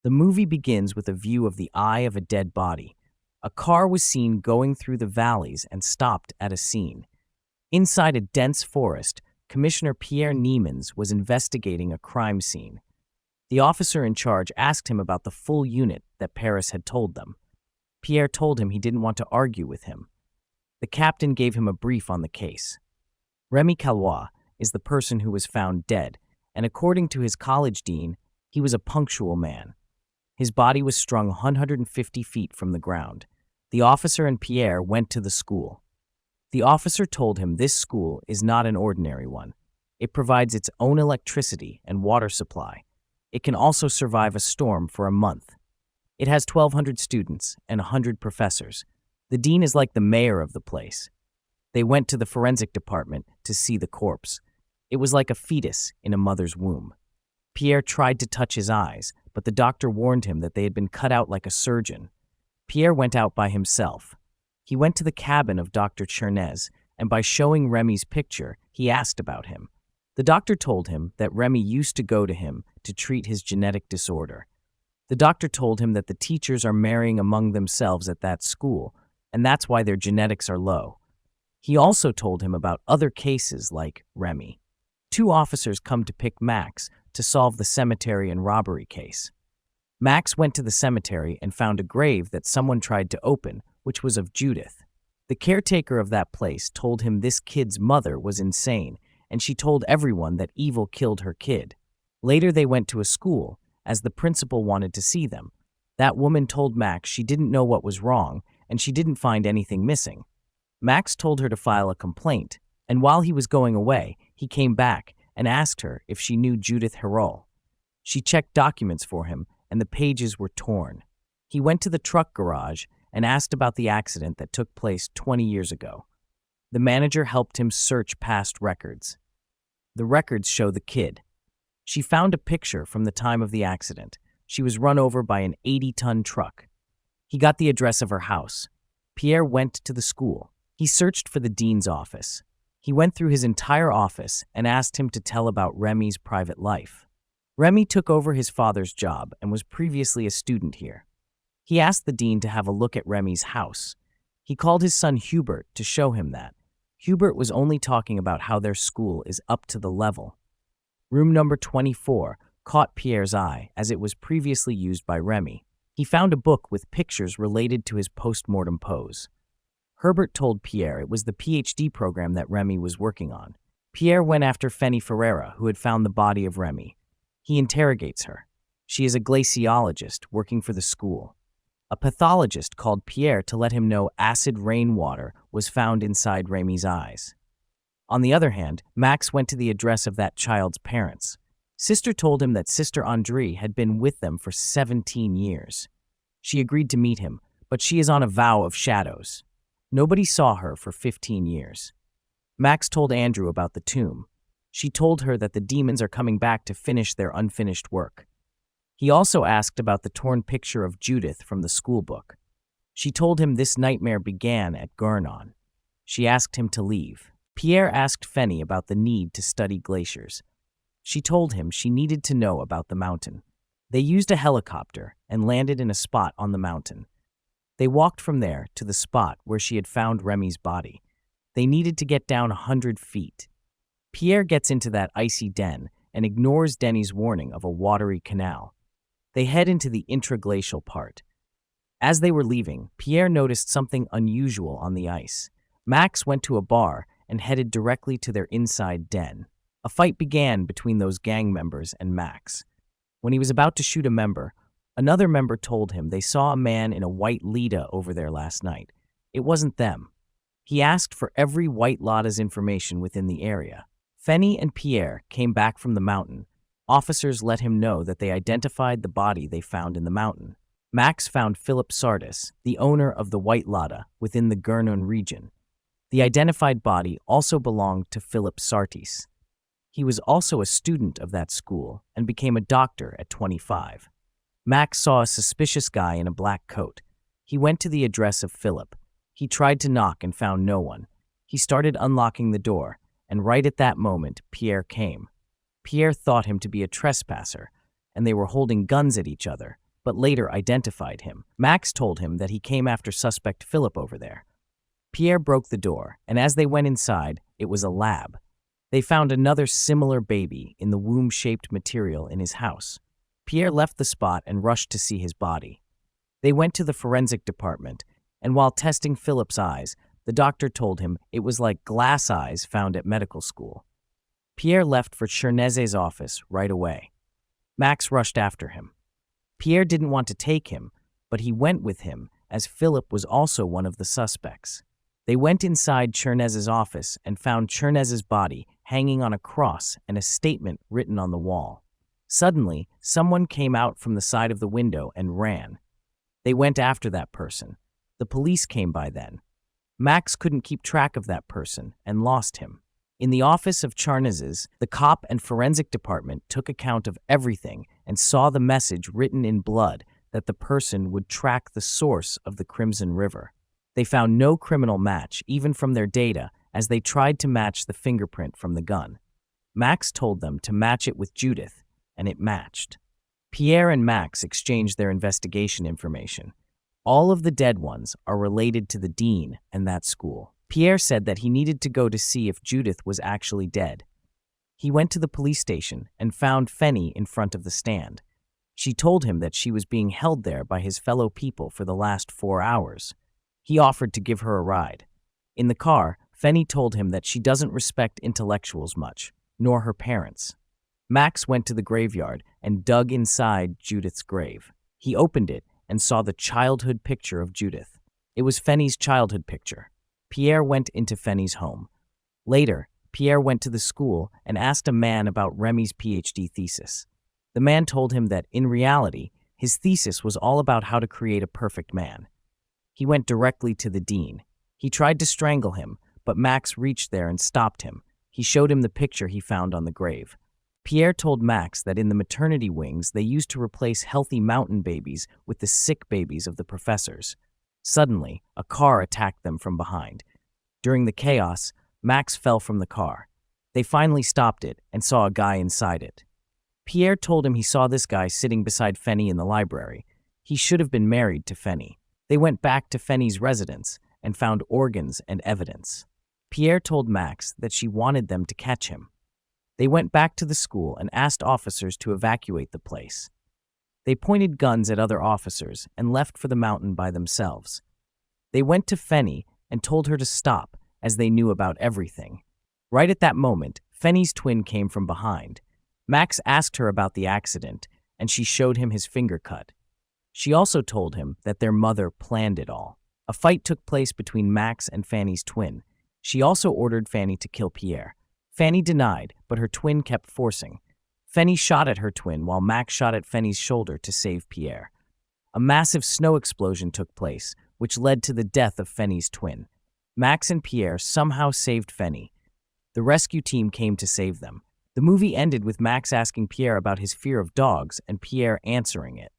The movie begins with a view of the eye of a dead body. A car was seen going through the valleys and stopped at a scene. Inside a dense forest, Commissioner Pierre Niemans was investigating a crime scene. The officer in charge asked him about the full unit that Paris had told them. Pierre told him he didn't want to argue with him. The captain gave him a brief on the case. Remy Calois is the person who was found dead, and according to his college dean, he was a punctual man. His body was strung 150 feet from the ground. The officer and Pierre went to the school. The officer told him this school is not an ordinary one. It provides its own electricity and water supply. It can also survive a storm for a month. It has 1,200 students and 100 professors. The dean is like the mayor of the place. They went to the forensic department to see the corpse. It was like a fetus in a mother's womb. Pierre tried to touch his eyes, but the doctor warned him that they had been cut out like a surgeon. Pierre went out by himself. He went to the cabin of Dr. Chernez, and by showing Remy's picture, he asked about him. The doctor told him that Remy used to go to him to treat his genetic disorder. The doctor told him that the teachers are marrying among themselves at that school, and that's why their genetics are low. He also told him about other cases like Remy. 2 officers come to pick Max to solve the cemetery and robbery case. Max went to the cemetery and found a grave that someone tried to open, which was of Judith. The caretaker of that place told him this kid's mother was insane, and she told everyone that evil killed her kid. Later they went to a school, as the principal wanted to see them. That woman told Max she didn't know what was wrong, and she didn't find anything missing. Max told her to file a complaint, and while he was going away, he came back and asked her if she knew Judith Herol. She checked documents for him, and the pages were torn. He went to the truck garage and asked about the accident that took place 20 years ago. The manager helped him search past records. The records show the kid. She found a picture from the time of the accident. She was run over by an 80-ton truck. He got the address of her house. Pierre went to the school. He searched for the dean's office. He went through his entire office and asked him to tell about Remy's private life. Remy took over his father's job and was previously a student here. He asked the dean to have a look at Remy's house. He called his son Hubert to show him that. Hubert was only talking about how their school is up to the level. Room number 24 caught Pierre's eye as it was previously used by Remy. He found a book with pictures related to his post-mortem pose. Herbert told Pierre it was the PhD program that Remy was working on. Pierre went after Fanny Ferreira, who had found the body of Remy. He interrogates her. She is a glaciologist working for the school. A pathologist called Pierre to let him know acid rainwater was found inside Remy's eyes. On the other hand, Max went to the address of that child's parents. Sister told him that Sister Andrée had been with them for 17 years. She agreed to meet him, but she is on a vow of shadows. Nobody saw her for 15 years. Max told Andrew about the tomb. She told her that the demons are coming back to finish their unfinished work. He also asked about the torn picture of Judith from the school book. She told him this nightmare began at Guernon. She asked him to leave. Pierre asked Fanny about the need to study glaciers. She told him she needed to know about the mountain. They used a helicopter and landed in a spot on the mountain. They walked from there to the spot where she had found Remy's body. They needed to get down 100 feet. Pierre gets into that icy den and ignores Denny's warning of a watery canal. They head into the intraglacial part. As they were leaving, Pierre noticed something unusual on the ice. Max went to a bar and headed directly to their inside den. A fight began between those gang members and Max. When he was about to shoot a member, another member told him they saw a man in a white Lada over there last night. It wasn't them. He asked for every white Lada's information within the area. Fanny and Pierre came back from the mountain. Officers let him know that they identified the body they found in the mountain. Max found Philip Sardis, the owner of the White Lada, within the Guernon region. The identified body also belonged to Philip Sartis. He was also a student of that school and became a doctor at 25. Max saw a suspicious guy in a black coat. He went to the address of Philip. He tried to knock and found no one. He started unlocking the door, and right at that moment, Pierre came. Pierre thought him to be a trespasser, and they were holding guns at each other. but later identified him. Max told him that he came after suspect Philip over there. Pierre broke the door, and as they went inside, it was a lab. They found another similar baby in the womb-shaped material in his house. Pierre left the spot and rushed to see his body. They went to the forensic department, and while testing Philip's eyes, the doctor told him it was like glass eyes found at medical school. Pierre left for Chernese's office right away. Max rushed after him. Pierre didn't want to take him, but he went with him as Philip was also one of the suspects. They went inside Chernese's office and found Chernese's body hanging on a cross and a statement written on the wall. Suddenly, someone came out from the side of the window and ran. They went after that person. The police came by then. Max couldn't keep track of that person and lost him. In the office of Chernese's, the cop and forensic department took account of everything and saw the message written in blood that the person would track the source of the Crimson River. They found no criminal match, even from their data, as they tried to match the fingerprint from the gun. Max told them to match it with Judith, and it matched. Pierre and Max exchanged their investigation information. All of the dead ones are related to the dean and that school. Pierre said that he needed to go to see if Judith was actually dead. He went to the police station and found Fenny in front of the stand. She told him that she was being held there by his fellow people for the last 4 hours. He offered to give her a ride. In the car, Fenny told him that she doesn't respect intellectuals much, nor her parents. Max went to the graveyard and dug inside Judith's grave. He opened it and saw the childhood picture of Judith. It was Fenny's childhood picture. Pierre went into Fenny's home. Later, Pierre went to the school and asked a man about Remy's PhD thesis. The man told him that, in reality, his thesis was all about how to create a perfect man. He went directly to the dean. He tried to strangle him, but Max reached there and stopped him. He showed him the picture he found on the grave. Pierre told Max that in the maternity wings they used to replace healthy mountain babies with the sick babies of the professors. Suddenly, a car attacked them from behind. During the chaos, Max fell from the car. They finally stopped it and saw a guy inside it. Pierre told him he saw this guy sitting beside Fenny in the library. He should have been married to Fenny. They went back to Fenny's residence and found organs and evidence. Pierre told Max that she wanted them to catch him. They went back to the school and asked officers to evacuate the place. They pointed guns at other officers and left for the mountain by themselves. They went to Fenny and told her to stop, as they knew about everything. Right at that moment, Fenny's twin came from behind. Max asked her about the accident, and she showed him his finger cut. She also told him that their mother planned it all. A fight took place between Max and Fanny's twin. She also ordered Fanny to kill Pierre. Fanny denied, but her twin kept forcing. Fenny shot at her twin while Max shot at Fenny's shoulder to save Pierre. A massive snow explosion took place, which led to the death of Fenny's twin. Max and Pierre somehow saved Fenny. The rescue team came to save them. The movie ended with Max asking Pierre about his fear of dogs and Pierre answering it.